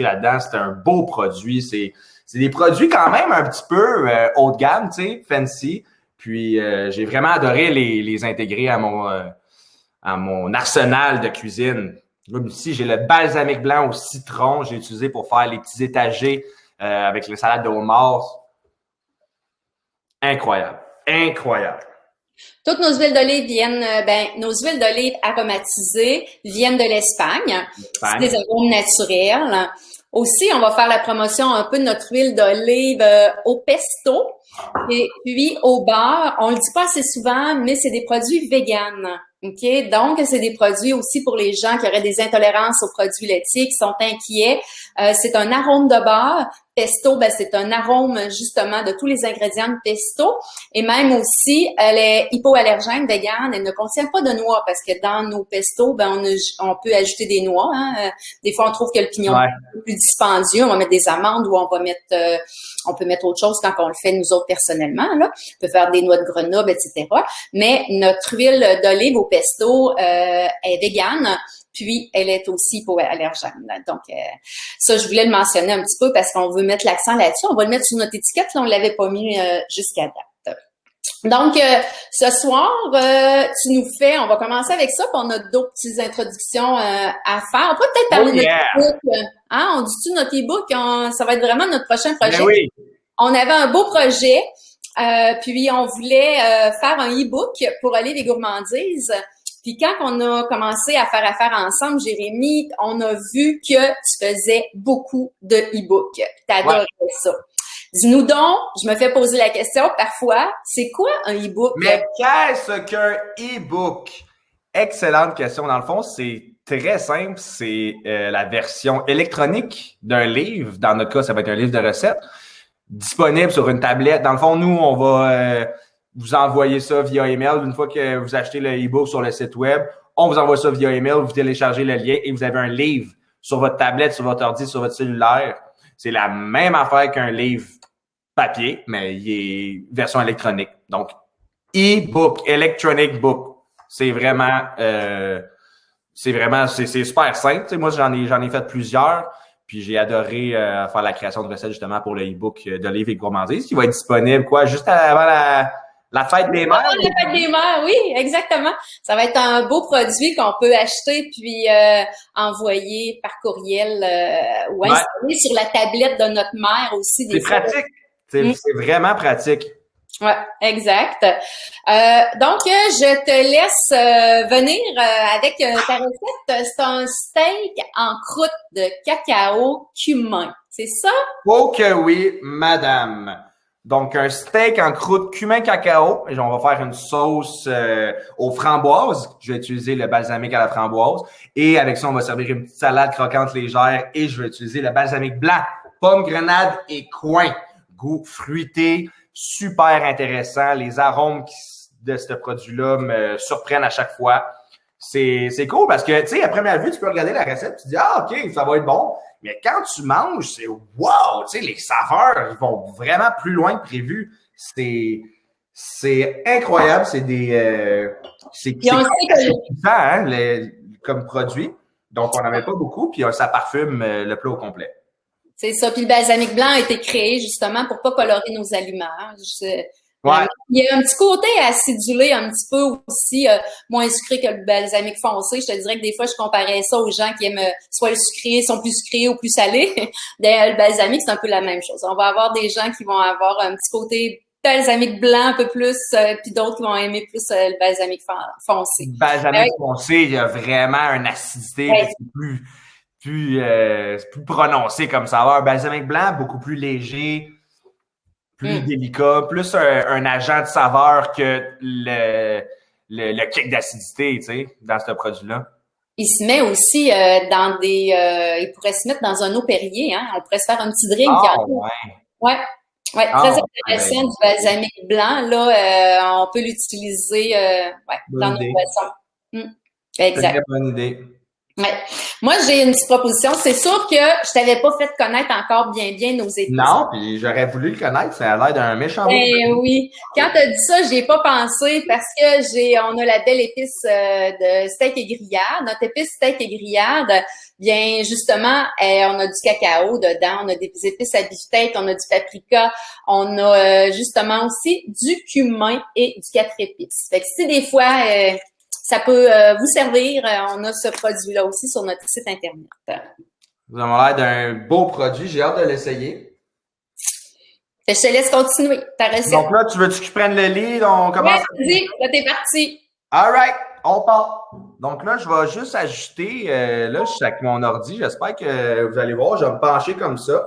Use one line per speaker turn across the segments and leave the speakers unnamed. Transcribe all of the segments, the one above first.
là-dedans. C'est un beau produit. C'est des produits quand même un petit peu haut de gamme, tu sais, fancy. Puis j'ai vraiment adoré les intégrer à mon arsenal de cuisine. Comme ici, j'ai le balsamique blanc au citron. J'ai utilisé pour faire les petits étagers avec les salades de homard. Incroyable. Incroyable.
Toutes nos huiles d'olive viennent, nos huiles d'olive aromatisées viennent de l'Espagne. C'est des arômes naturels. Aussi, on va faire la promotion un peu de notre huile d'olive au pesto et puis au beurre. On le dit pas assez souvent, mais c'est des produits véganes. OK? Donc, c'est des produits aussi pour les gens qui auraient des intolérances aux produits laitiers, qui sont inquiets. C'est un arôme de beurre. Pesto, c'est un arôme justement de tous les ingrédients de pesto. Et même aussi, elle est hypoallergène, végane. Elle ne contient pas de noix parce que dans nos pestos, on peut ajouter des noix. Hein. Des fois, on trouve que le pignon est un peu plus dispendieux. On va mettre des amandes ou on peut mettre autre chose quand on le fait nous autres personnellement. Là. On peut faire des noix de Grenoble, etc. Mais notre huile d'olive au pesto est végane. Puis, elle est aussi hypoallergène. Donc, ça, je voulais le mentionner un petit peu parce qu'on veut mettre l'accent là-dessus. On va le mettre sur notre étiquette. Là, on l'avait pas mis jusqu'à date. Donc, ce soir, on va commencer avec ça, puis on a d'autres petites introductions à faire. On peut peut-être parler de notre e-book. On dit-tu notre e-book? Ça va être vraiment notre prochain projet.
Ben oui.
On avait un beau projet, puis on voulait faire un e-book pour Olive et Gourmandise. Puis quand on a commencé à faire affaire ensemble, Jérémy, on a vu que tu faisais beaucoup de e-books. T'adorais ça. Dis-nous donc, je me fais poser la question parfois, c'est quoi un e-book?
Mais qu'est-ce qu'un e-book? Excellente question. Dans le fond, c'est très simple. C'est la version électronique d'un livre. Dans notre cas, ça va être un livre de recettes disponible sur une tablette. Dans le fond, nous, on va vous envoyer ça via email. Une fois que vous achetez le e-book sur le site web, on vous envoie ça via email, vous téléchargez le lien et vous avez un livre sur votre tablette, sur votre ordi, sur votre cellulaire. C'est la même affaire qu'un livre papier, mais il est version électronique. Donc, e-book, electronic book. C'est super simple. Tu sais, moi, j'en ai fait plusieurs. Puis j'ai adoré faire la création de recettes justement pour le e-book d'Olive et Gourmandise qui va être disponible juste avant la fête des mères.
La fête des mères, oui, exactement. Ça va être un beau produit qu'on peut acheter puis envoyer par courriel ou installer sur la tablette de notre mère aussi.
C'est pratique. C'est vraiment pratique.
Ouais, exact. Donc, je te laisse venir avec ta recette. C'est un steak en croûte de cacao cumin. C'est ça?
Oh que oui, madame. Donc, un steak en croûte cumin cacao. Et on va faire une sauce aux framboises. Je vais utiliser le balsamique à la framboise. Et avec ça, on va servir une petite salade croquante légère. Et je vais utiliser le balsamique blanc, pomme, grenade et coin. Goût fruité. Super intéressant. Les arômes de ce produit-là me surprennent à chaque fois. C'est cool parce que, tu sais, à première vue, tu peux regarder la recette, tu te dis, OK, ça va être bon. Mais quand tu manges, c'est wow! Tu sais, les saveurs, ils vont vraiment plus loin que prévu. C'est incroyable. C'est comme produit. Donc, on n'en met pas beaucoup, puis ça parfume le plat au complet.
C'est ça. Puis le balsamique blanc a été créé justement pour pas colorer nos aliments.
Ouais.
Il y a un petit côté acidulé un petit peu aussi, moins sucré que le balsamique foncé. Je te dirais que des fois, je comparais ça aux gens qui aiment soit le sucré, sont plus sucrés ou plus salés. D'ailleurs, le balsamique, c'est un peu la même chose. On va avoir des gens qui vont avoir un petit côté balsamique blanc un peu plus, puis d'autres qui vont aimer plus le balsamique foncé.
Le balsamique foncé, il y a vraiment une acidité plus prononcé comme saveur. Balsamique blanc, beaucoup plus léger, plus délicat, plus un agent de saveur que le kick d'acidité, tu sais, dans ce produit-là.
Il se met aussi dans il pourrait se mettre dans un eau Perrier, hein. On pourrait se faire un petit drink. Ouais, très intéressant du balsamique blanc. Là, on peut l'utiliser dans nos boissons. Exact.
Très bonne idée.
Ouais. Moi, j'ai une petite proposition. C'est sûr que je t'avais pas fait connaître encore bien nos épices.
Non, puis j'aurais voulu le connaître. Ça a l'air d'un méchant beau.
Oui. Quand tu as dit ça, j'y ai pas pensé parce que on a la belle épice de steak et grillade. Notre épice steak et grillade, bien justement, on a du cacao dedans, on a des épices à beefsteak, on a du paprika, on a justement aussi du cumin et du 4 épices. Fait que si des fois ça peut vous servir, on a ce produit-là aussi sur notre site Internet.
Vous avez l'air d'un beau produit. J'ai hâte de l'essayer.
Je te laisse continuer ta recette.
Donc là, tu veux-tu que je prenne le lead? On commence?
Vas-y, là, t'es parti.
All right, on part. Donc là, je vais juste ajouter, là, je suis avec mon ordi. J'espère que vous allez voir, je vais me pencher comme ça.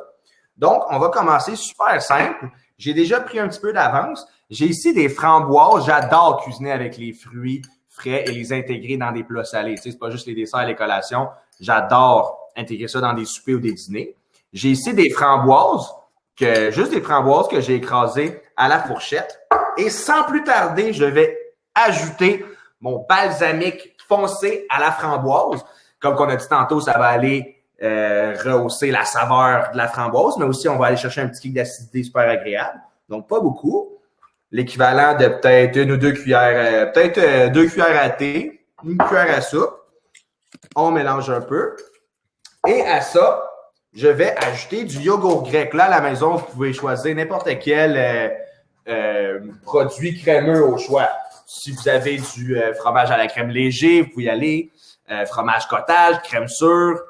Donc, on va commencer super simple. J'ai déjà pris un petit peu d'avance. J'ai ici des framboises. J'adore cuisiner avec les fruits frais et les intégrer dans des plats salés. Tu sais, c'est pas juste les desserts et les collations. J'adore intégrer ça dans des soupers ou des dîners. J'ai ici des framboises, juste des framboises que j'ai écrasées à la fourchette. Et sans plus tarder, je vais ajouter mon balsamique foncé à la framboise. Comme qu'on a dit tantôt, ça va aller rehausser la saveur de la framboise, mais aussi on va aller chercher un petit kick d'acidité super agréable. Donc, pas beaucoup. L'équivalent de peut-être une ou deux cuillères, peut-être 2 cuillères à thé, une cuillère à soupe. On mélange un peu. Et à ça, je vais ajouter du yogourt grec. Là, à la maison, vous pouvez choisir n'importe quel produit crémeux au choix. Si vous avez du fromage à la crème léger, vous pouvez y aller. Fromage cottage, crème sûre.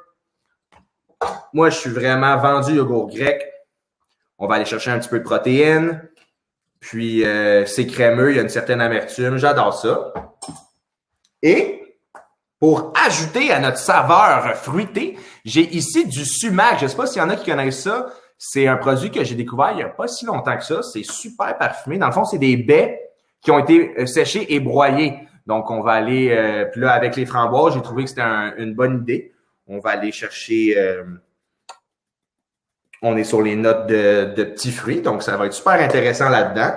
Moi, je suis vraiment vendu yogourt grec. On va aller chercher un petit peu de protéines. Puis, c'est crémeux, il y a une certaine amertume. J'adore ça. Et pour ajouter à notre saveur fruitée, j'ai ici du sumac. Je ne sais pas s'il y en a qui connaissent ça. C'est un produit que j'ai découvert il n'y a pas si longtemps que ça. C'est super parfumé. Dans le fond, c'est des baies qui ont été séchées et broyées. Donc, on va aller, puis là, avec les framboises, j'ai trouvé que c'était une bonne idée. On va aller chercher, on est sur les notes de petits fruits, donc ça va être super intéressant là-dedans.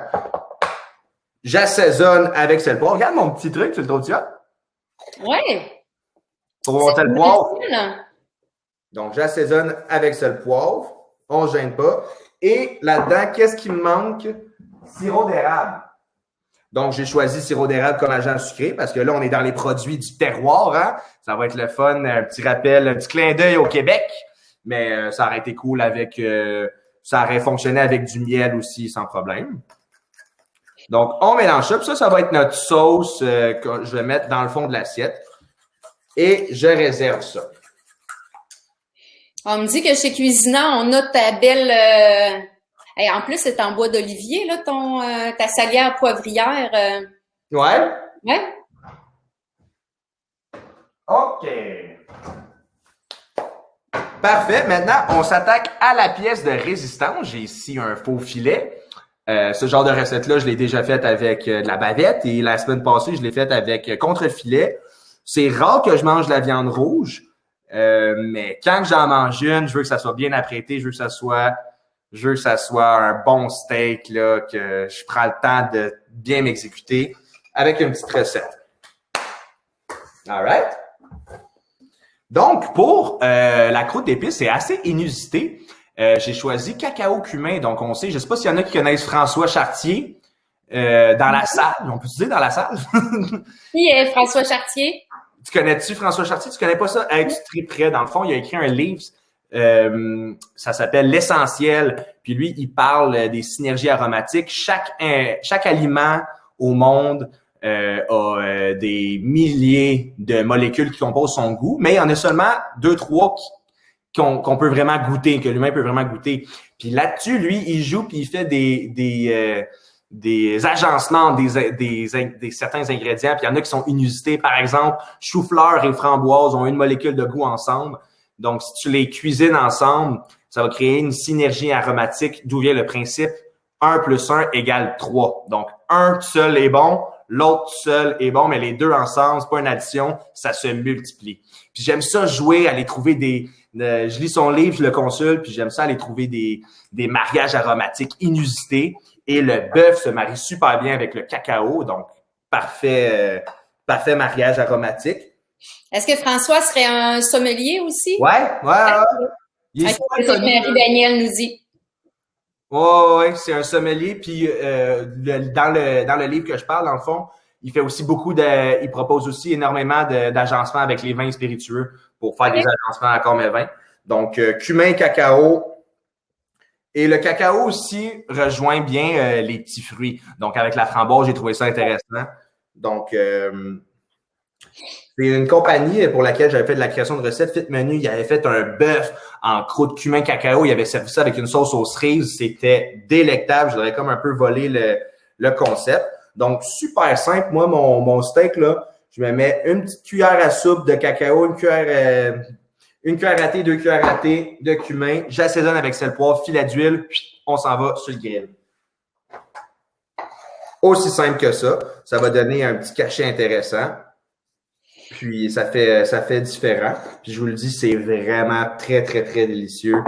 J'assaisonne avec sel poivre. Regarde mon petit truc, tu le trouves-tu hot?
Ouais.
Pour mon sel poivre.
Là.
Donc, j'assaisonne avec sel poivre. On ne gêne pas. Et là-dedans, qu'est-ce qui me manque? Sirop d'érable. Donc, j'ai choisi sirop d'érable comme agent sucré parce que là, on est dans les produits du terroir. Hein? Ça va être le fun, un petit rappel, un petit clin d'œil au Québec. Mais ça aurait été cool avec... ça aurait fonctionné avec du miel aussi, sans problème. Donc, on mélange ça. Puis ça va être notre sauce que je vais mettre dans le fond de l'assiette. Et je réserve ça.
On me dit que chez Cuisinant, on a ta belle... en plus, c'est en bois d'olivier, là, ta salière poivrière.
Ouais?
Ouais?
OK. Parfait. Maintenant, on s'attaque à la pièce de résistance. J'ai ici un faux filet. Ce genre de recette-là, je l'ai déjà faite avec de la bavette et la semaine passée, je l'ai faite avec contre-filet. C'est rare que je mange de la viande rouge, mais quand j'en mange une, je veux que ça soit bien apprêté, je veux que ça soit un bon steak, là, que je prends le temps de bien m'exécuter avec une petite recette. All right? Donc, pour la croûte d'épices, c'est assez inusité. J'ai choisi cacao cumin. Donc, on sait, je ne sais pas s'il y en a qui connaissent François Chartier dans la salle. On peut se dire dans la salle?
Qui est François Chartier?
Tu connais-tu François Chartier? Tu connais pas ça? Hey, tu triperais. Dans le fond, il a écrit un livre. Ça s'appelle L'Essentiel. Puis lui, il parle des synergies aromatiques. Chaque aliment au monde a des milliers de molécules qui composent son goût, mais il y en a seulement 2-3 qu'on peut vraiment goûter, que l'humain peut vraiment goûter. Puis là-dessus, lui, il joue puis il fait des agencements des certains ingrédients. Puis il y en a qui sont inusités. Par exemple, chou-fleur et framboise ont une molécule de goût ensemble. Donc, si tu les cuisines ensemble, ça va créer une synergie aromatique, d'où vient le principe 1 plus 1 égale 3. Donc, un seul est bon, l'autre seul est bon, mais les deux ensemble, c'est pas une addition, ça se multiplie. Puis j'aime ça jouer, aller trouver je lis son livre, je le consulte, puis j'aime ça aller trouver des mariages aromatiques inusités. Et le bœuf se marie super bien avec le cacao, donc parfait mariage aromatique.
Est-ce que François serait un sommelier aussi?
Ouais. Il est
Ok,
super
c'est ce que
connu.
Marie-Danielle nous dit.
Ouais, c'est un sommelier. Puis dans le livre que je parle, dans le fond, il fait aussi il propose aussi énormément d'agencements avec les vins spiritueux pour faire des agencements encore mes vins. Donc, cumin, cacao. Et le cacao aussi rejoint bien les petits fruits. Donc, avec la framboise, j'ai trouvé ça intéressant. Donc, c'est une compagnie pour laquelle j'avais fait de la création de recettes. Fit Menu, il avait fait un bœuf en croûte cumin cacao. Il avait servi ça avec une sauce aux cerises. C'était délectable. Je l'aurais comme un peu volé le concept. Donc, super simple. Moi, mon steak, là, je me mets une petite cuillère à soupe de cacao, une cuillère à thé, 2 cuillères à thé de cumin. J'assaisonne avec sel, poivre, filet d'huile. On s'en va sur le grill. Aussi simple que ça. Ça va donner un petit cachet intéressant. Puis ça fait différent. Puis je vous le dis, c'est vraiment très, très, très délicieux.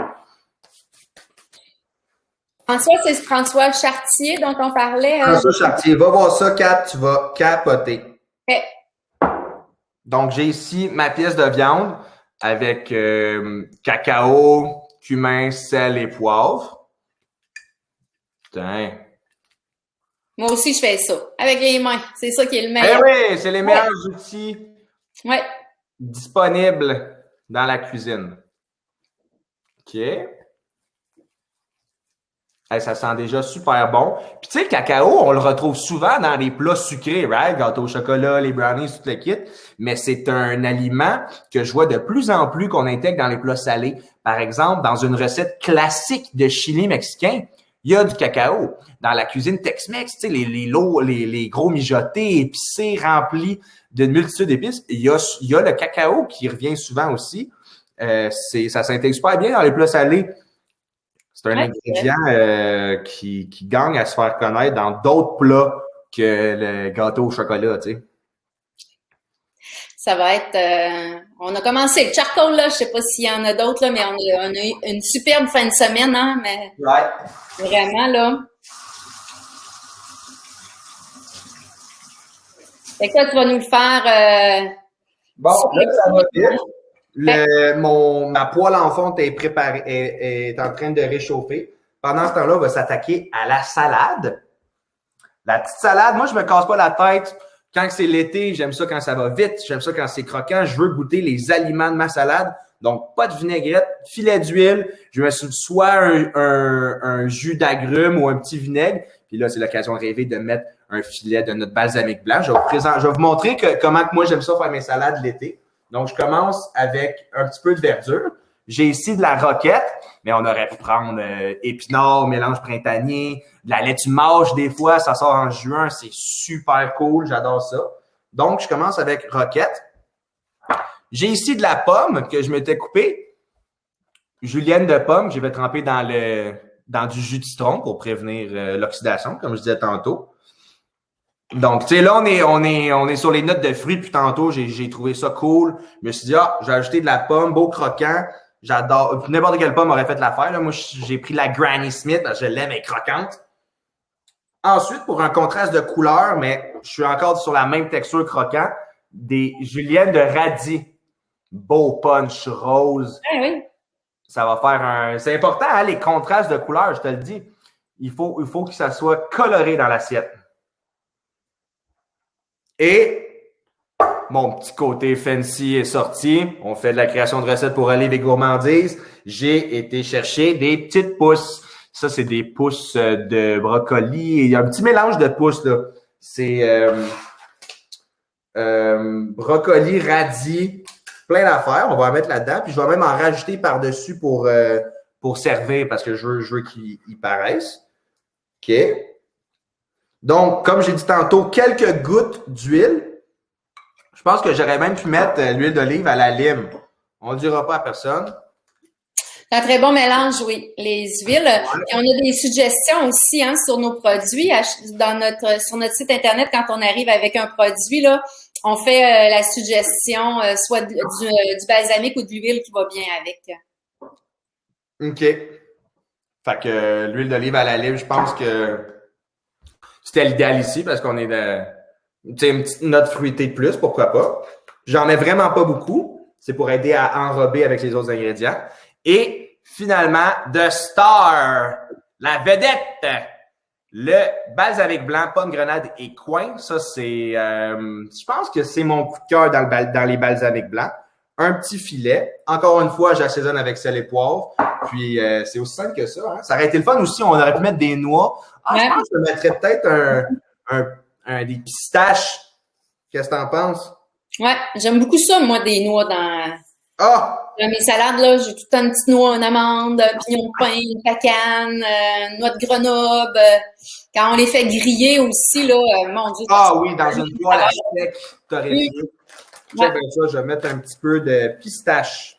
François, c'est François Chartier dont on parlait.
François Chartier, va voir ça, Kat, tu vas capoter.
Okay.
Donc, j'ai ici ma pièce de viande avec cacao, cumin, sel et poivre. Putain.
Moi aussi, je fais ça. Avec les mains. C'est ça qui est le meilleur.
Eh oui, c'est les meilleurs outils disponibles dans la cuisine. OK. Hey, ça sent déjà super bon. Puis tu sais, le cacao, on le retrouve souvent dans les plats sucrés, right? Gâteau au chocolat, les brownies, tout le kit. Mais c'est un aliment que je vois de plus en plus qu'on intègre dans les plats salés. Par exemple, dans une recette classique de chili mexicain, il y a du cacao. Dans la cuisine Tex-Mex, tu sais, les gros mijotés, épicés, remplis d'une multitude d'épices, il y a le cacao qui revient souvent aussi. Ça s'intègre super bien dans les plats salés. C'est un ingrédient qui gagne à se faire connaître dans d'autres plats que le gâteau au chocolat, tu sais.
Ça va être... on a commencé le charcoal, là. Je sais pas s'il y en a d'autres, là, mais on a eu une superbe fin de semaine, hein, mais vraiment, là. Fait que là, tu vas nous le faire...
Bon, là, ça va vite. Ma poêle en fonte est préparée, est en train de réchauffer. Pendant ce temps-là, on va s'attaquer à la salade. La petite salade, moi, je me casse pas la tête. Quand c'est l'été, j'aime ça quand ça va vite. J'aime ça quand c'est croquant. Je veux goûter les aliments de ma salade. Donc, pas de vinaigrette, filet d'huile. Je me suis soit un jus d'agrumes ou un petit vinaigre. Puis là, c'est l'occasion de rêver de mettre un filet de notre balsamique blanc. Je vais vous montrer comment que moi, j'aime ça faire mes salades l'été. Donc, je commence avec un petit peu de verdure. J'ai ici de la roquette, mais on aurait pu prendre épinards, mélange printanier, de la laitue mâche des fois, ça sort en juin, c'est super cool, j'adore ça. Donc, je commence avec roquette. J'ai ici de la pomme que je m'étais coupée. Julienne de pomme, je vais tremper dans du jus de citron pour prévenir l'oxydation, comme je disais tantôt. Donc, tu sais, là, on est sur les notes de fruits depuis tantôt. J'ai trouvé ça cool. Je me suis dit, j'ai ajouté de la pomme, beau croquant. J'adore. N'importe quelle pomme aurait fait l'affaire. Moi, j'ai pris la Granny Smith. Je l'aime, elle est croquante. Ensuite, pour un contraste de couleur, mais je suis encore sur la même texture croquant, des juliennes de radis. Beau punch rose.
Ah oui.
Ça va faire c'est important, hein, les contrastes de couleur, je te le dis. Il faut que ça soit coloré dans l'assiette. Et mon petit côté fancy est sorti. On fait de la création de recettes pour Olive et Gourmandise. J'ai été chercher des petites pousses. Ça, c'est des pousses de brocoli. Il y a un petit mélange de pousses, là. C'est brocoli, radis, plein d'affaires. On va en mettre là-dedans. Puis je vais même en rajouter par-dessus pour servir parce que je veux qu'ils paraissent. OK. Donc, comme j'ai dit tantôt, quelques gouttes d'huile. Je pense que j'aurais même pu mettre l'huile d'olive à la lime. On ne dira pas à personne.
C'est un très bon mélange, oui. Les huiles. Et on a des suggestions aussi sur nos produits. Sur notre site Internet, quand on arrive avec un produit, là, on fait la suggestion soit du balsamique ou de l'huile qui va bien avec.
OK. Fait que l'huile d'olive à la lime, je pense que c'était l'idéal ici parce qu'on est une petite note fruitée de plus, pourquoi pas. J'en mets vraiment pas beaucoup. C'est pour aider à enrober avec les autres ingrédients. Et finalement, The Star, la vedette, le balsamique blanc, pomme, grenade et coin. Ça, c'est, je pense que c'est mon coup de cœur dans les balsamiques blancs. Un petit filet. Encore une fois, j'assaisonne avec sel et poivre. Puis, c'est aussi simple que ça. Hein? Ça aurait été le fun aussi. On aurait pu mettre des noix. Ah, je pense que je mettrais peut-être des pistaches. Qu'est-ce que t'en penses?
Ouais, j'aime beaucoup ça, moi, des noix dans mes salades, là. J'ai tout le temps une petite noix, une amande, un pignon de pain, une pacane, une noix de Grenoble. Quand on les fait griller aussi, là, mon Dieu.
Ah oui, dans une poêle à steak, torréfiée. Ça, je vais mettre un petit peu de pistache.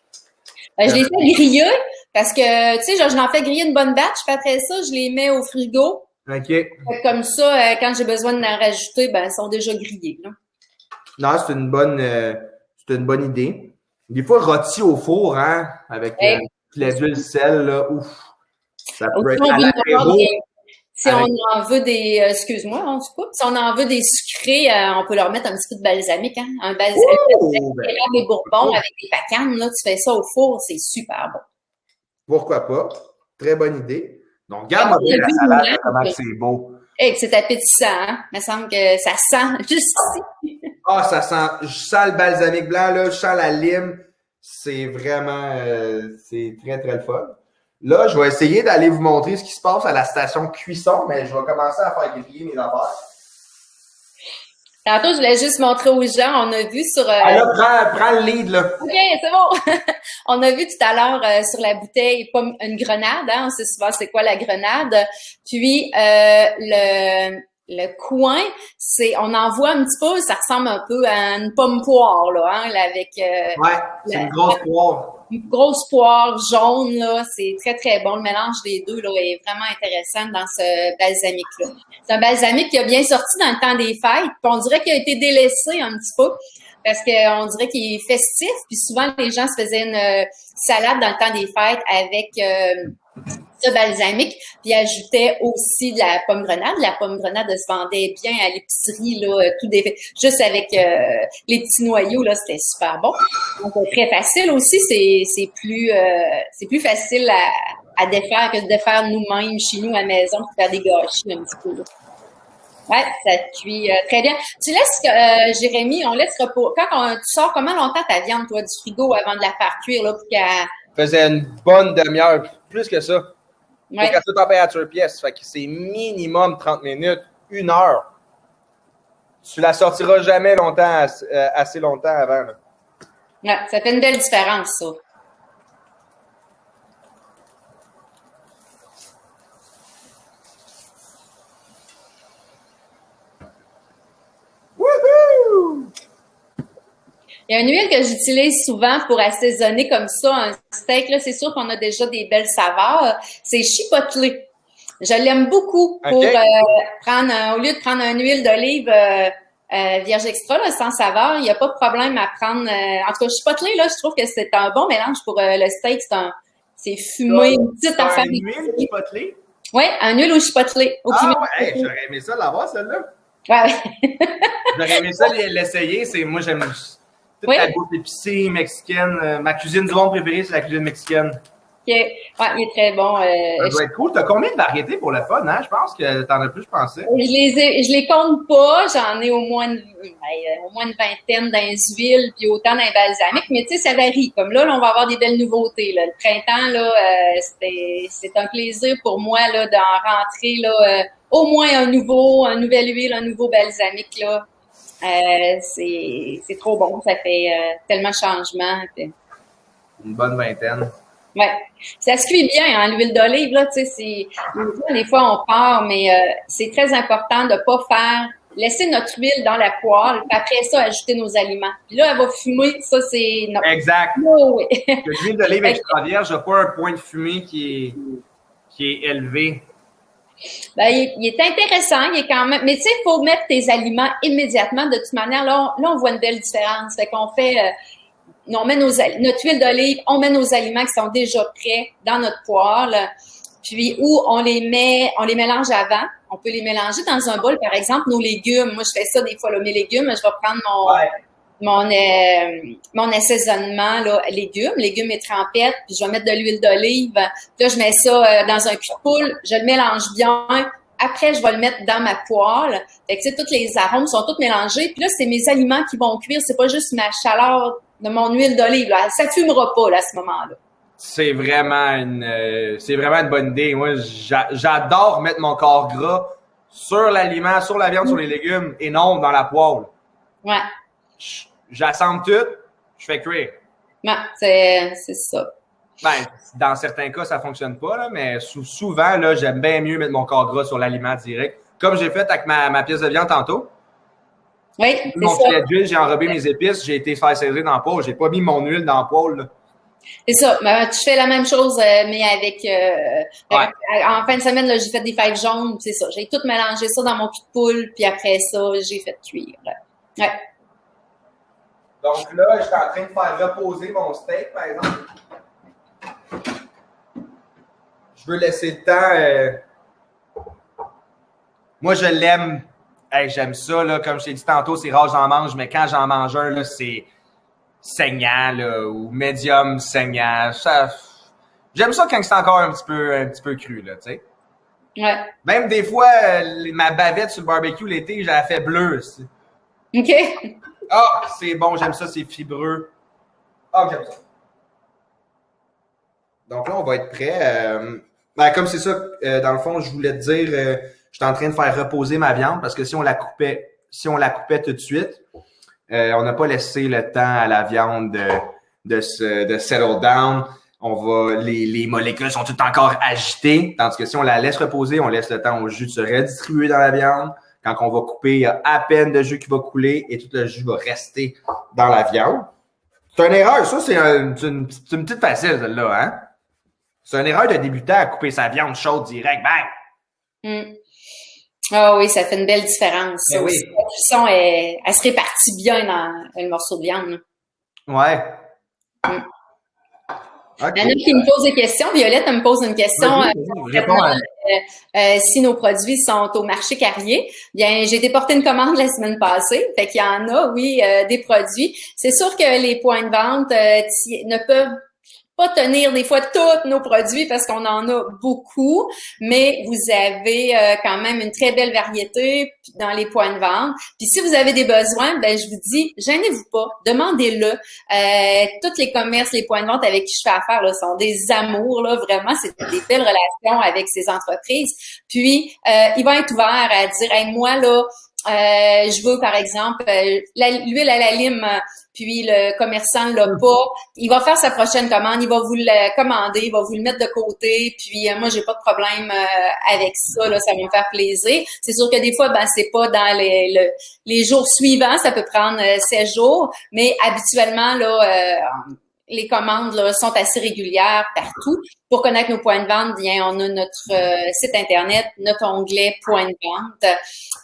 Je les fais griller parce que, tu sais, je l'en fais griller une bonne batch, puis après ça, je les mets au frigo.
OK.
Comme ça, quand j'ai besoin d'en rajouter, ben, ils sont déjà grillés, là.
Non, c'est une bonne idée. Des fois, rôti au four, hein, avec l'huile sel, là, ouf. Ça peut être à l'apéro.
Si on en veut des, excuse-moi, on se coupe. Si on en veut des sucrés, on peut leur mettre un petit peu de balsamique, hein. Un balsamique, des bourbons avec des pacanes, là, tu fais ça au four, c'est super bon.
Pourquoi pas? Très bonne idée. Donc, regarde-moi bien la salade, comment c'est beau.
Hey, c'est appétissant, hein? Il me semble que ça sent juste ici.
Ah, ça sent, je sens le balsamique blanc, là, je sens la lime. C'est vraiment, c'est très, très le fun. Là, je vais essayer d'aller vous montrer ce qui se passe à la station cuisson, mais je vais commencer à faire griller mes affaires.
Tantôt, je voulais juste montrer aux gens, on a vu sur...
là, prends le lead, là.
OK, c'est bon. On a vu tout à l'heure sur la bouteille une grenade, hein, on sait souvent c'est quoi la grenade. Puis, le coin, on en voit un petit peu, ça ressemble un peu à une pomme poire, là, hein, avec...
c'est une grosse poire.
Une grosse poire jaune, là, c'est très, très bon. Le mélange des deux, là, est vraiment intéressant dans ce balsamique-là. C'est un balsamique qui a bien sorti dans le temps des fêtes, puis on dirait qu'il a été délaissé un petit peu, parce qu'on dirait qu'il est festif, puis souvent, les gens se faisaient une salade dans le temps des fêtes avec ce balsamique, puis ajoutaient aussi de la pomme grenade. La pomme grenade se vendait bien à l'épicerie, là, juste avec les petits noyaux, là, c'était super bon. Donc, très facile aussi, c'est plus facile à défaire que de défaire nous-mêmes chez nous à la maison pour faire des gâchis un petit peu, là. Ouais, ça cuit très bien. Tu laisses, Jérémy, on laisse reposer. Tu sors comment longtemps ta viande, toi, du frigo avant de la faire cuire, là, pour qu'elle...
Faisait une bonne demi-heure, plus que ça.
Ouais.
Faut qu'elle soit température pièce. Fait que c'est minimum 30 minutes, 1 heure. Tu la sortiras jamais longtemps, assez longtemps avant, là.
Ouais, ça fait une belle différence, ça.
Wouhou!
Il y a une huile que j'utilise souvent pour assaisonner comme ça un steak. Là, c'est sûr qu'on a déjà des belles saveurs. C'est chipotle. Je l'aime beaucoup pour prendre, au lieu de prendre une huile d'olive vierge extra, là, sans saveur, il n'y a pas de problème à prendre. En tout cas, chipotle, là, je trouve que c'est un bon mélange pour le steak. C'est fumé, une petite affaire.
Une huile chipotle?
Oui, une huile au chipotle.
Ouais, j'aurais aimé ça l'avoir, celle-là.
Ouais.
J'aurais aimé ça l'essayer. Moi, j'aime toute la bouffe épicée mexicaine. Ma cuisine du monde préférée, c'est la cuisine mexicaine.
OK. Ouais, il est très bon.
Ça doit être cool. T'as combien de variétés pour le fun, hein? Je pense que t'en as plus, je pensais.
Je les compte pas. J'en ai au moins une vingtaine dans les huiles, puis autant dans les balsamiques. Mais tu sais, ça varie. Comme là, on va avoir des belles nouveautés, là. Le printemps, là, c'est un plaisir pour moi, là, d'en rentrer, là, au moins une nouvelle huile, un nouveau balsamique, là. C'est trop bon. Ça fait tellement de changements.
Une bonne vingtaine.
Ouais, ça se cuit bien, hein, l'huile d'olive, là, tu sais, des fois on part, mais c'est très important de pas laisser notre huile dans la poêle, puis après ça, ajouter nos aliments. Puis là, elle va fumer, ça, c'est... Non.
Exact.
Oh, oui.
L'huile d'olive extra vierge n'a pas un point de fumée qui est élevé.
Ben, il est intéressant, il est quand même... Mais tu sais, il faut mettre tes aliments immédiatement. De toute manière, là, on voit une belle différence. Fait qu'on fait... on met notre huile d'olive, on met nos aliments qui sont déjà prêts dans notre poêle, puis on les mélange avant. On peut les mélanger dans un bol, par exemple, nos légumes. Moi, je fais ça des fois, là, mes légumes, je vais prendre mon assaisonnement, là, légumes et trempettes, puis je vais mettre de l'huile d'olive. Puis là, je mets ça dans un cul de poule, je le mélange bien. Après, je vais le mettre dans ma poêle. Fait que, tu sais, tous les arômes sont tous mélangés. Puis là, c'est mes aliments qui vont cuire. C'est pas juste ma chaleur de mon huile d'olive, là. Ça fumera pas, là, à ce moment-là.
C'est vraiment une bonne idée. Moi, j'adore mettre mon corps gras sur l'aliment, sur la viande, sur les légumes et non dans la poêle.
Ouais.
J'assemble tout, je fais cuire.
Ouais, c'est ça.
Ben, dans certains cas, ça fonctionne pas, là, mais souvent, là, j'aime bien mieux mettre mon corps gras sur l'aliment direct. Comme j'ai fait avec ma pièce de viande tantôt.
Oui, c'est
mon
ça.
filet d'huile, j'ai enrobé mes épices, j'ai été faire saisir dans le poêle. J'ai pas mis mon huile dans le poêle, là.
C'est ça. Ben, tu fais la même chose, mais avec en fin de semaine, là, j'ai fait des fèves jaunes, c'est ça. J'ai tout mélangé ça dans mon cul de poule, puis après ça, j'ai fait cuire. Ouais.
Donc là, je suis en train de faire reposer mon steak, par exemple. Je veux laisser le temps. Moi, je l'aime. Hey, j'aime ça, là. Comme je t'ai dit tantôt, c'est rare que j'en mange, mais quand j'en mange un, là, c'est saignant, là, ou médium saignant. J'aime ça quand c'est encore un petit peu cru, là, tu sais.
Ouais.
Même des fois, ma bavette sur le barbecue l'été, je la fais bleue.
OK.
Ah, c'est bon, j'aime ça, c'est fibreux. Ah, j'aime ça. Donc là, on va être prêt. Ben, comme c'est ça, dans le fond, je voulais te dire, je suis en train de faire reposer ma viande parce que si on la coupait tout de suite, on n'a pas laissé le temps à la viande de settle down. Les molécules sont toutes encore agitées, tandis que si on la laisse reposer, on laisse le temps au jus de se redistribuer dans la viande. Quand on va couper, il y a à peine de jus qui va couler et tout le jus va rester dans la viande. C'est une erreur, ça, c'est une petite facile, celle-là, hein? C'est une erreur de débutant à couper sa viande chaude direct, bang!
Ah oui, ça fait une belle différence. Ça
oui.
aussi. La cuisson, elle se répartit bien dans le morceau de viande.
Ouais.
Okay. Il y en a qui me posent des questions. Violette, elle me pose une question. Si nos produits sont au marché Carrier, bien, j'ai déporté une commande la semaine passée. Fait qu'il y en a, oui, des produits. C'est sûr que les points de vente ne peuvent pas tenir des fois tous nos produits parce qu'on en a beaucoup, mais vous avez quand même une très belle variété dans les points de vente. Puis si vous avez des besoins, ben je vous dis, gênez-vous pas, demandez-le. Tous les commerces, les points de vente avec qui je fais affaire là, sont des amours, là, vraiment, c'est des belles relations avec ces entreprises. Puis ils vont être ouverts à dire, hey, moi là, je veux par exemple l'huile à la lime. Puis le commerçant l'a pas, il va faire sa prochaine commande, il va vous le commander, il va vous le mettre de côté. Puis moi j'ai pas de problème avec ça, là, ça va me faire plaisir. C'est sûr que des fois ben c'est pas dans les jours suivants, ça peut prendre 7 jours, mais habituellement là les commandes là, sont assez régulières partout. Pour connaître nos points de vente, bien, on a notre site internet, notre onglet points de vente.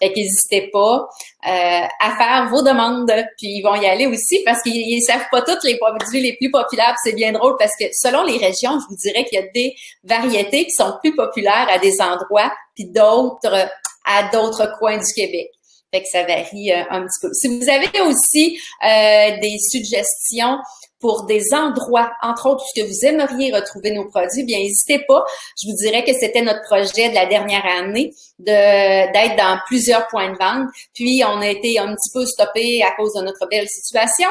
Fait qu'hésitez pas à faire vos demandes. Puis ils vont y aller aussi parce qu'ils savent pas tous les produits les plus populaires. C'est bien drôle parce que selon les régions, je vous dirais qu'il y a des variétés qui sont plus populaires à des endroits, puis d'autres à d'autres coins du Québec. Fait que ça varie un petit peu. Si vous avez aussi des suggestions pour des endroits, entre autres, où vous aimeriez retrouver nos produits, bien, n'hésitez pas. Je vous dirais que c'était notre projet de la dernière année d'être dans plusieurs points de vente. Puis, on a été un petit peu stoppé à cause de notre belle situation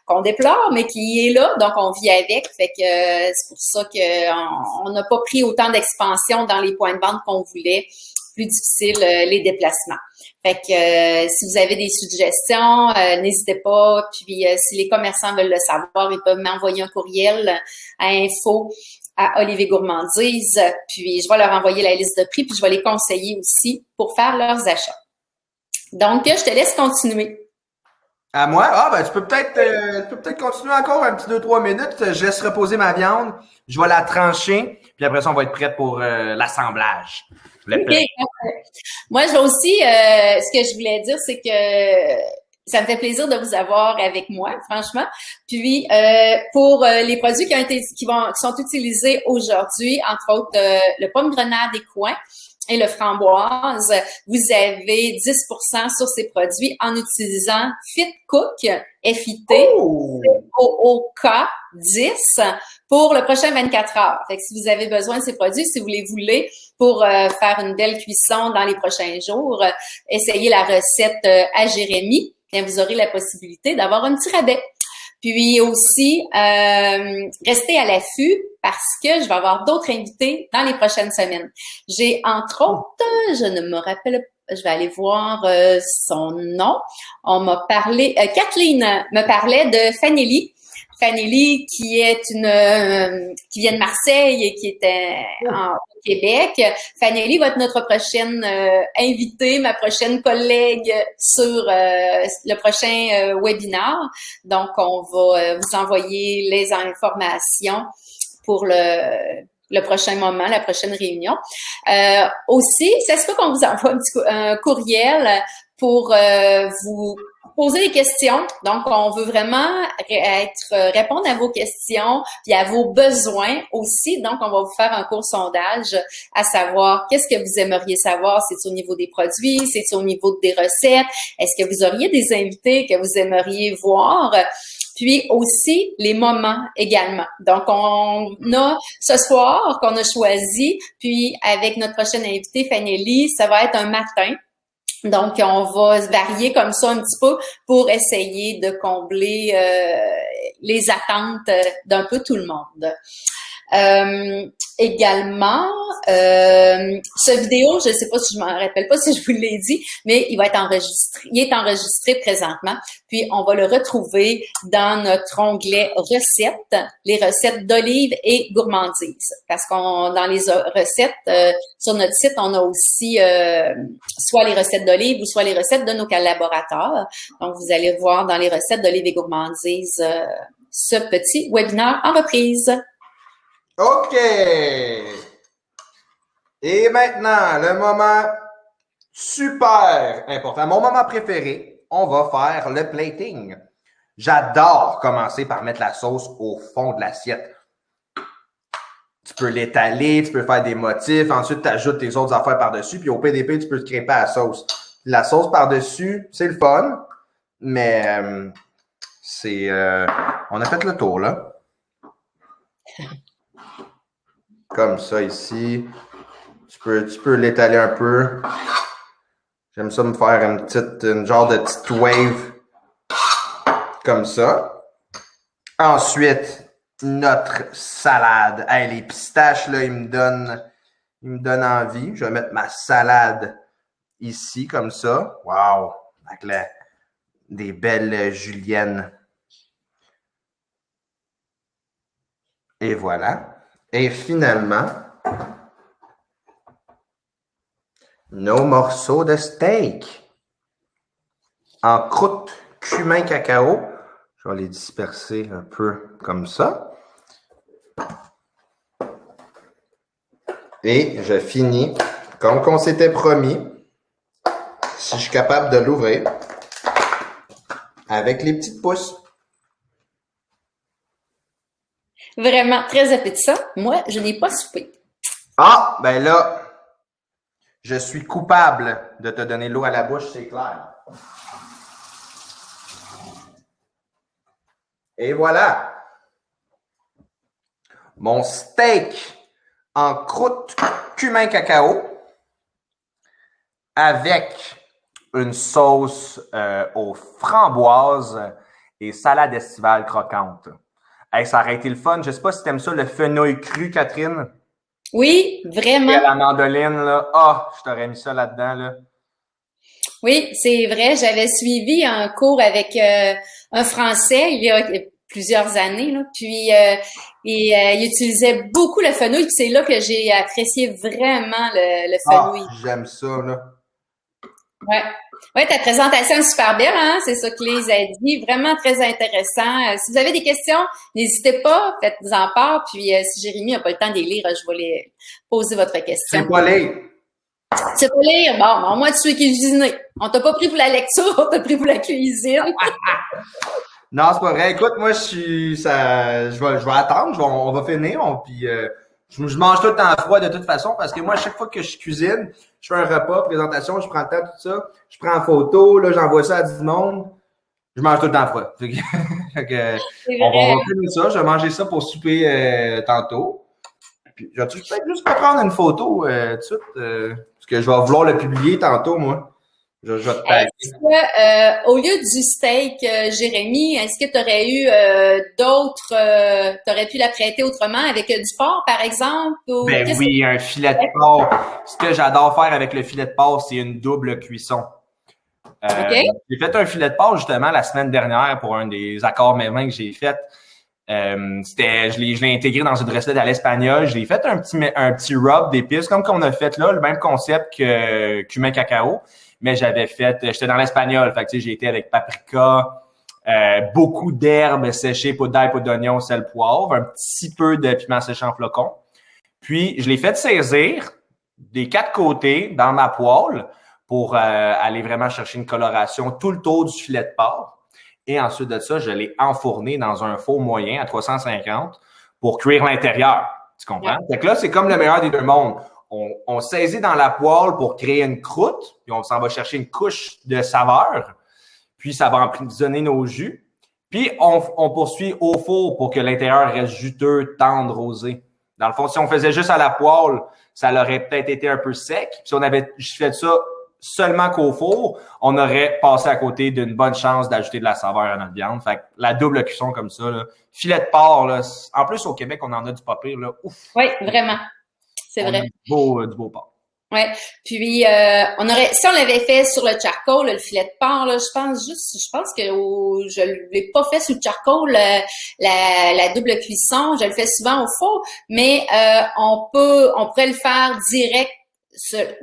qu'on déplore, mais qui est là. Donc, on vit avec. Fait que c'est pour ça qu'on n'a pas pris autant d'expansion dans les points de vente qu'on voulait. Plus difficile les déplacements. Fait que si vous avez des suggestions, n'hésitez pas. Puis si les commerçants veulent le savoir, ils peuvent m'envoyer un courriel à info@oliviergourmandise. Puis je vais leur envoyer la liste de prix, puis je vais les conseiller aussi pour faire leurs achats. Donc, je te laisse continuer.
À moi? Ah, ben, tu peux peut-être continuer encore un petit 2-3 minutes. Je laisse reposer ma viande. Je vais la trancher. Puis après ça, on va être prêt pour l'assemblage.
Okay. Moi, je vais aussi, ce que je voulais dire, c'est que ça me fait plaisir de vous avoir avec moi, franchement. Puis, pour les produits qui sont utilisés aujourd'hui, entre autres, le pomme grenade et coin, et le framboise, vous avez 10% sur ces produits en utilisant FitCook, F-I-T, O-O-K 10 pour le prochain 24 heures. Fait que si vous avez besoin de ces produits, si vous les voulez pour faire une belle cuisson dans les prochains jours, essayez la recette à Jérémy, bien vous aurez la possibilité d'avoir un petit rabais. Puis aussi, restez à l'affût parce que je vais avoir d'autres invités dans les prochaines semaines. J'ai entre autres, je ne me rappelle pas, je vais aller voir son nom. On m'a parlé, Kathleen me parlait de Fanelli. Fanelli, qui est qui vient de Marseille et qui était au Québec. Fanelli va être notre prochaine invitée, ma prochaine collègue sur le prochain webinaire. Donc, on va vous envoyer les informations pour le prochain moment, la prochaine réunion. Aussi, ça se peut qu'on vous envoie un courriel pour vous poser des questions. Donc, on veut vraiment répondre à vos questions puis à vos besoins aussi. Donc, on va vous faire un court sondage à savoir qu'est-ce que vous aimeriez savoir. C'est au niveau des produits, c'est au niveau des recettes. Est-ce que vous auriez des invités que vous aimeriez voir? Puis aussi les moments également. Donc, on a ce soir qu'on a choisi, puis avec notre prochaine invitée, Fanelli, ça va être un matin. Donc, on va se varier comme ça un petit peu pour essayer de combler les attentes d'un peu tout le monde. Également, ce vidéo, je ne sais pas si je m'en rappelle pas si je vous l'ai dit, mais il va être enregistré. Il est enregistré présentement. Puis, on va le retrouver dans notre onglet recettes, les recettes d'olives et gourmandises. Parce qu'on dans les recettes, sur notre site, on a aussi soit les recettes d'olives ou soit les recettes de nos collaborateurs. Donc, vous allez voir dans les recettes d'olives et gourmandises ce petit webinaire en reprise.
OK. Et maintenant, le moment super important, mon moment préféré, on va faire le plating. J'adore commencer par mettre la sauce au fond de l'assiette. Tu peux l'étaler, tu peux faire des motifs, ensuite tu ajoutes tes autres affaires par-dessus, puis au PDP, tu peux te crêper à la sauce. La sauce par-dessus, c'est le fun, mais on a fait le tour, là. Comme ça ici. Tu peux l'étaler un peu. J'aime ça me faire une genre de petite wave. Comme ça. Ensuite, notre salade. Hey, les pistaches, là, ils me donnent envie. Je vais mettre ma salade ici, comme ça. Wow! Avec des belles juliennes. Et voilà. Et finalement, nos morceaux de steak en croûte cumin cacao. Je vais les disperser un peu comme ça. Et je finis, comme on s'était promis, si je suis capable de l'ouvrir, avec les petites pousses.
Vraiment très appétissant. Moi, je n'ai pas soupé.
Ah, ben là, je suis coupable de te donner l'eau à la bouche, c'est clair. Et voilà. Mon steak en croûte cumin cacao avec une sauce aux framboises et salade estivale croquante. Hey, ça aurait été le fun. Je sais pas si t'aimes ça, le fenouil cru, Catherine.
Oui, vraiment.
Et à la mandoline, là. Ah, je t'aurais mis ça là-dedans, là.
Oui, c'est vrai. J'avais suivi un cours avec un Français il y a plusieurs années, là. Puis, il utilisait beaucoup le fenouil. Puis c'est là que j'ai apprécié vraiment le fenouil.
Ah, j'aime ça, là.
Ouais. Ouais, ta présentation est super belle, hein? C'est ça que Lise a dit. Vraiment très intéressant. Si vous avez des questions, n'hésitez pas, faites-en part. Puis, si Jérémy n'a pas le temps de les lire, je vais les poser votre question.
C'est pas lire.
C'est pas lire. Bon, moi, tu sais cuisiner. On t'a pas pris pour la lecture, on t'a pris pour la cuisine.
Non, c'est pas vrai. Écoute, moi, je vais attendre. On va finir. Puis, Je mange tout le temps froid de toute façon parce que moi, à chaque fois que je cuisine, je fais un repas, présentation, je prends le temps, tout ça, je prends en photo, là, j'envoie ça à du monde. Je mange tout le temps froid. Fait que, on va finir ça. Je vais manger ça pour souper tantôt. Puis, je vais peut-être juste prendre une photo tout de suite, parce que je vais vouloir le publier tantôt, moi. Je vais te taguer.
Est-ce que, au lieu du steak, Jérémy, est-ce que tu aurais eu d'autres, tu aurais pu la prêter autrement avec du porc, par exemple? Ou
Ben oui, un filet de porc. Ce que j'adore faire avec le filet de porc, c'est une double cuisson.
Okay.
J'ai fait un filet de porc justement la semaine dernière pour un des accords mévins que j'ai fait. Je l'ai intégré dans une recette à l'espagnol. J'ai fait un petit rub d'épices, comme qu'on a fait là, le même concept que cumin cacao, mais j'étais dans l'espagnol, fait que j'ai été avec paprika, beaucoup d'herbes séchées, poudre d'ail, poudre d'oignon, sel, poivre, un petit peu de piment séché en flocons. Puis je l'ai fait saisir des 4 côtés dans ma poêle pour aller vraiment chercher une coloration tout le tour du filet de porc. Et ensuite de ça, je l'ai enfourné dans un four moyen à 350 pour cuire l'intérieur. Tu comprends? Fait que là, c'est comme le meilleur des deux mondes. On saisit dans la poêle pour créer une croûte, puis on s'en va chercher une couche de saveur, puis ça va emprisonner nos jus. Puis on poursuit au four pour que l'intérieur reste juteux, tendre, rosé. Dans le fond, si on faisait juste à la poêle, ça aurait peut-être été un peu sec. Puis si on avait fait ça seulement qu'au four, on aurait passé à côté d'une bonne chance d'ajouter de la saveur à notre viande. Fait que la double cuisson comme ça, là, filet de porc, là, en plus au Québec, on en a du pas pire, là. Ouf.
Oui, vraiment. C'est vrai.
Du beau porc.
Ouais. Puis si on l'avait fait sur le charcoal, le filet de porc, là, je pense que je l'ai pas fait sur le charcoal, la double cuisson. Je le fais souvent au four, mais on pourrait le faire direct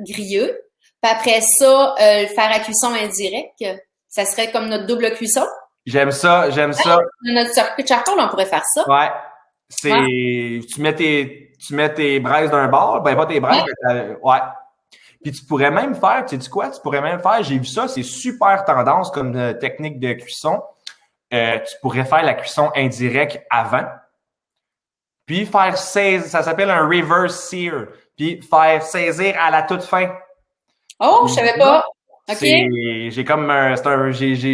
grilleux. Puis après ça, le faire à cuisson indirecte, ça serait comme notre double cuisson.
J'aime ça.
Notre charcoal, on pourrait faire ça.
Ouais. Tu mets tes braises d'un bord, ben pas tes braises, ouais. Puis tu pourrais même faire, tu sais quoi? Tu pourrais même faire, j'ai vu ça, c'est super tendance comme technique de cuisson. Tu pourrais faire la cuisson indirecte avant. Puis faire saisir, ça s'appelle un reverse sear. Puis faire saisir à la toute fin.
Oh, je savais pas. OK.
J'ai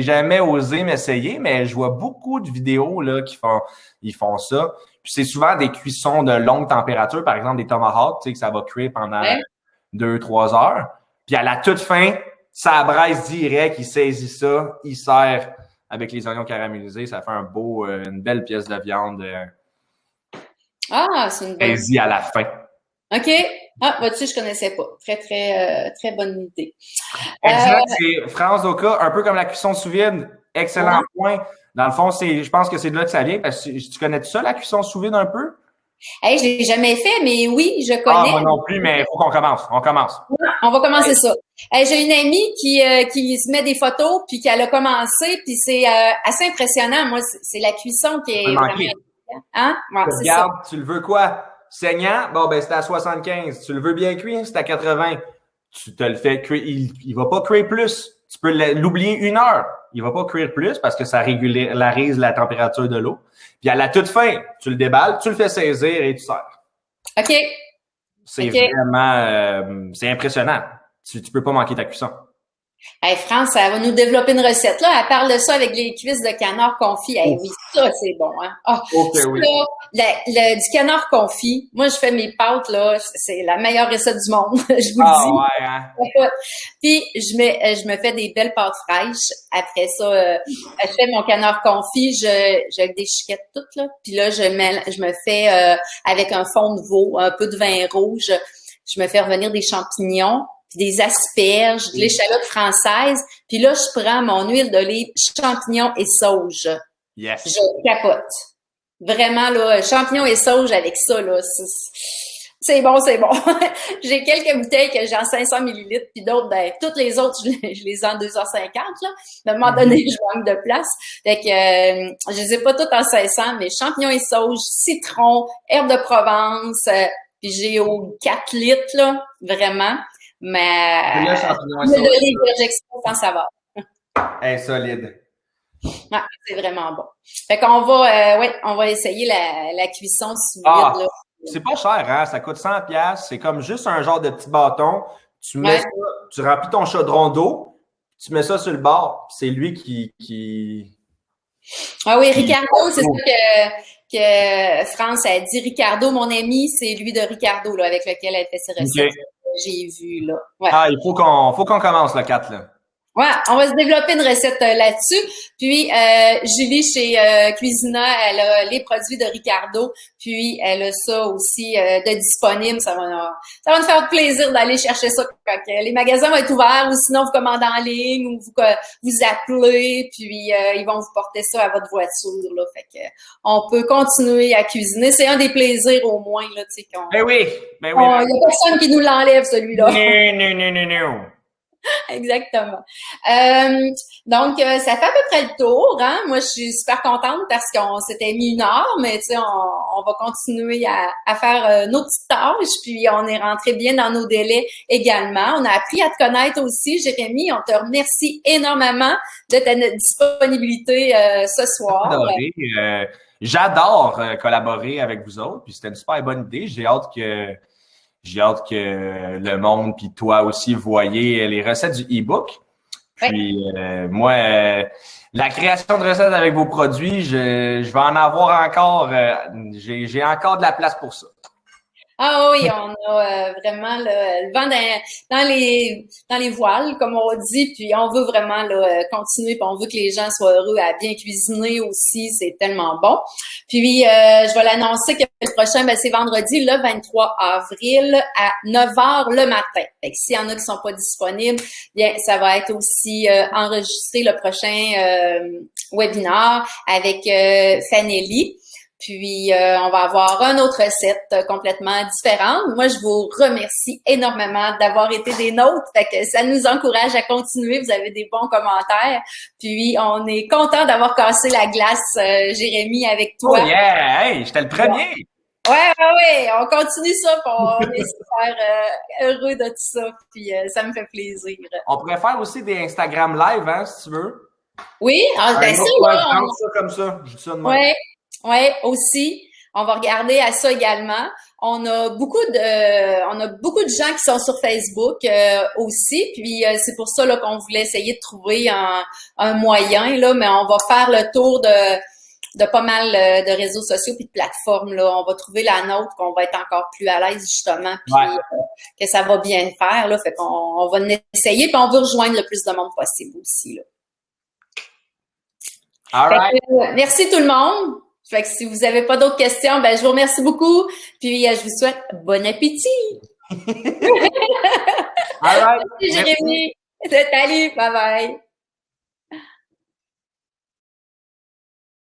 jamais osé m'essayer, mais je vois beaucoup de vidéos là ils font ça. Puis c'est souvent des cuissons de longue température, par exemple des tomahawks, tu sais que ça va cuire pendant 2-3 heures. Puis à la toute fin, ça braise direct, il saisit ça, il sert avec les oignons caramélisés, ça fait une belle pièce de viande.
C'est une bonne
saisie à la fin.
OK. Vois-tu, je connaissais pas. Très, très, très bonne idée.
Exact. C'est France Oka, un peu comme la cuisson sous vide. Excellent point. Dans le fond, je pense que c'est de là que ça vient. Parce que tu connais ça, la cuisson sous vide un peu?
Hey, je l'ai jamais fait, mais oui, je connais.
Moi non plus, mais il faut qu'on commence. On commence.
On va commencer ça. J'ai une amie qui se met des photos puis qu'elle a commencé, puis c'est assez impressionnant. Moi, c'est la cuisson qui est vraiment... Hein? Ouais, c'est
regarde,
ça.
Tu le veux quoi? Saignant? Bon, ben, c'est à 75. Tu le veux bien cuit? C'est à 80. Tu te le fais cuire. Il va pas cuire plus. Tu peux l'oublier 1 heure. Il va pas cuire plus parce que ça régularise la température de l'eau. Puis à la toute fin, tu le déballes, tu le fais saisir et tu sers.
OK.
C'est vraiment... c'est impressionnant. Tu peux pas manquer ta cuisson.
Hey, France, ça va nous développer une recette. Là, elle parle de ça avec les cuisses de canard confit. Hey, oui, ça, c'est bon. Hein?
Oui.
Du canard confit, moi, je fais mes pâtes, là. C'est la meilleure recette du monde, je vous le dis.
Ouais, hein?
Puis, je me fais des belles pâtes fraîches. Après ça, je fais mon canard confit, je le déchiquette tout, là. Puis là, je me fais, avec un fond de veau, un peu de vin rouge, je me fais revenir des champignons, puis des asperges, de l'échalote française. Puis là, je prends mon huile d'olive, champignons et sauge.
Yes.
Je capote. Vraiment, là, champignons et sauge avec ça, là, c'est bon, c'est bon. J'ai quelques bouteilles que j'ai en 500 millilitres, puis d'autres, ben, toutes les autres, je les ai en 250, là. À un moment donné, je manque de place. Fait que, je les ai pas toutes en 500, mais champignons et sauge, citron, herbe de Provence, puis j'ai au 4 litres, là, vraiment. Mais, l'olive sans saveur.
Solide.
Ouais, c'est vraiment bon. Fait qu'on va, on va essayer la cuisson sous vide, là.
C'est pas cher, hein? Ça coûte 100$. C'est comme juste un genre de petit bâton. Tu mets ça, tu remplis ton chaudron d'eau, tu mets ça sur le bord. C'est lui qui...
Ah oui, Ricardo, c'est ça que France a dit. Ricardo, mon ami, c'est lui de Ricardo, là, avec lequel elle fait ses recettes. Okay. J'ai vu, là. Ouais.
Ah, il faut qu'on commence, le 4, là.
Ouais, on va se développer une recette là-dessus. Puis Julie chez Cuisina, elle a les produits de Ricardo, puis elle a ça aussi de disponible. Ça va nous faire plaisir d'aller chercher ça quand les magasins vont être ouverts, ou sinon vous commandez en ligne, ou vous appelez, puis ils vont vous porter ça à votre voiture, là. Fait que on peut continuer à cuisiner. C'est un des plaisirs au moins, là, tu sais.
Ben oui.
Il y a personne qui nous l'enlève, celui-là.
Non.
Exactement. Donc, ça fait à peu près le tour, hein. Moi, je suis super contente parce qu'on s'était mis 1 heure, mais tu sais, on va continuer à faire nos petites tâches, puis on est rentré bien dans nos délais également. On a appris à te connaître aussi, Jérémy. On te remercie énormément de ta disponibilité ce soir.
J'adore collaborer avec vous autres, puis c'était une super bonne idée. J'ai hâte que le monde, puis toi aussi, voyez les recettes du e-book. Puis moi, la création de recettes avec vos produits, je vais en avoir encore. J'ai encore de la place pour ça.
Ah oui, on a vraiment le vent dans les voiles, comme on dit, puis on veut vraiment continuer, puis on veut que les gens soient heureux à bien cuisiner aussi, c'est tellement bon. Puis je vais l'annoncer que le prochain, c'est vendredi, le 23 avril à 9h le matin. Fait que s'il y en a qui sont pas disponibles, bien ça va être aussi enregistré le prochain webinaire avec Fanelli. Puis, on va avoir une autre recette complètement différente. Moi, je vous remercie énormément d'avoir été des nôtres. Fait que ça nous encourage à continuer. Vous avez des bons commentaires. Puis, on est content d'avoir cassé la glace, Jérémy, avec toi.
Oh yeah! Hey, j'étais le premier!
Ouais. On continue ça. Puis on est super heureux de tout ça. Puis, ça me fait plaisir.
On pourrait faire aussi des Instagram live, hein, si tu veux.
Oui,
ben ça, là. Ça comme ça. Je dis ça de moi.
Ouais, aussi. On va regarder à ça également. On a beaucoup de gens qui sont sur Facebook aussi. Puis c'est pour ça là qu'on voulait essayer de trouver un moyen là, mais on va faire le tour de pas mal de réseaux sociaux puis de plateformes là. On va trouver la nôtre qu'on va être encore plus à l'aise justement, puis que ça va bien faire là. Fait qu'on va essayer puis on veut rejoindre le plus de monde possible aussi là.
All right.
Merci tout le monde. Fait que si vous avez pas d'autres questions, je vous remercie beaucoup. Puis je vous souhaite bon appétit.
All right.
Merci, Jérémy. Salut, bye bye.